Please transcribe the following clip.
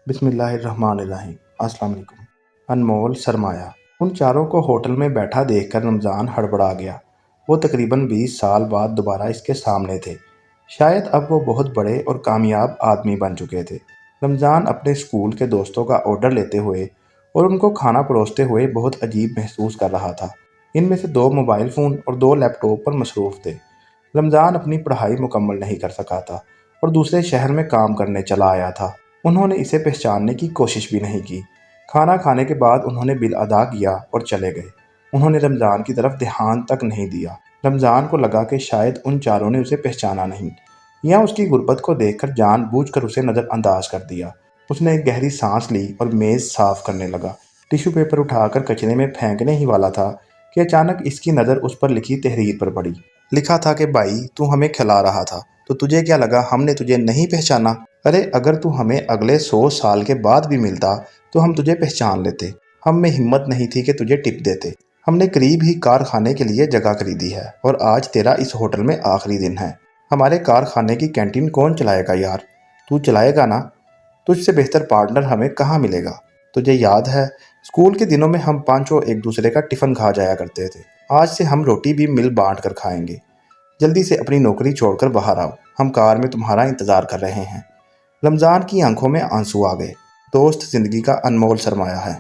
بسم اللہ الرحمن الرحیم۔ السلام علیکم۔ انمول سرمایہ۔ ان چاروں کو ہوٹل میں بیٹھا دیکھ کر رمضان ہڑبڑا گیا۔ وہ تقریباً 20 سال بعد دوبارہ اس کے سامنے تھے۔ شاید اب وہ بہت بڑے اور کامیاب آدمی بن چکے تھے۔ رمضان اپنے اسکول کے دوستوں کا آرڈر لیتے ہوئے اور ان کو کھانا پروستے ہوئے بہت عجیب محسوس کر رہا تھا۔ ان میں سے 2 موبائل فون اور 2 لیپ ٹاپ پر مصروف تھے۔ رمضان اپنی پڑھائی مکمل نہیں کر سکا تھا اور دوسرے شہر میں کام کرنے چلا آیا تھا۔ انہوں نے اسے پہچاننے کی کوشش بھی نہیں کی۔ کھانا کھانے کے بعد انہوں نے بل ادا کیا اور چلے گئے۔ انہوں نے رمضان کی طرف دھیان تک نہیں دیا۔ رمضان کو لگا کہ شاید ان چاروں نے اسے پہچانا نہیں یا اس کی غربت کو دیکھ کر جان بوجھ کر اسے نظر انداز کر دیا۔ اس نے ایک گہری سانس لی اور میز صاف کرنے لگا۔ ٹیشو پیپر اٹھا کر کچرے میں پھینکنے ہی والا تھا کہ اچانک اس کی نظر اس پر لکھی تحریر پر پڑی۔ لکھا تھا کہ بھائی تو ہمیں کھلا رہا تھا تو تجھے کیا لگا ہم نے تجھے نہیں پہچانا؟ ارے اگر تو ہمیں اگلے 100 سال کے بعد بھی ملتا تو ہم تجھے پہچان لیتے۔ ہم میں ہمت نہیں تھی کہ تجھے ٹپ دیتے۔ ہم نے قریب ہی کارخانے کے لیے جگہ خریدی ہے اور آج تیرا اس ہوٹل میں آخری دن ہے۔ ہمارے کارخانے کی کینٹین کون چلائے گا یار؟ تو چلائے گا نا؟ تجھ سے بہتر پارٹنر ہمیں کہاں ملے گا؟ تجھے یاد ہے اسکول کے دنوں میں ہم پانچوں ایک دوسرے کا ٹفن کھا جایا کرتے تھے۔ آج سے ہم روٹی بھی مل بانٹ کر کھائیں گے۔ جلدی سے اپنی نوکری چھوڑ کر باہر آؤ، ہم کار میں تمہارا انتظار کر رہے ہیں۔ رمضان کی آنکھوں میں آنسو آ گئے۔ دوست زندگی کا انمول سرمایہ ہے۔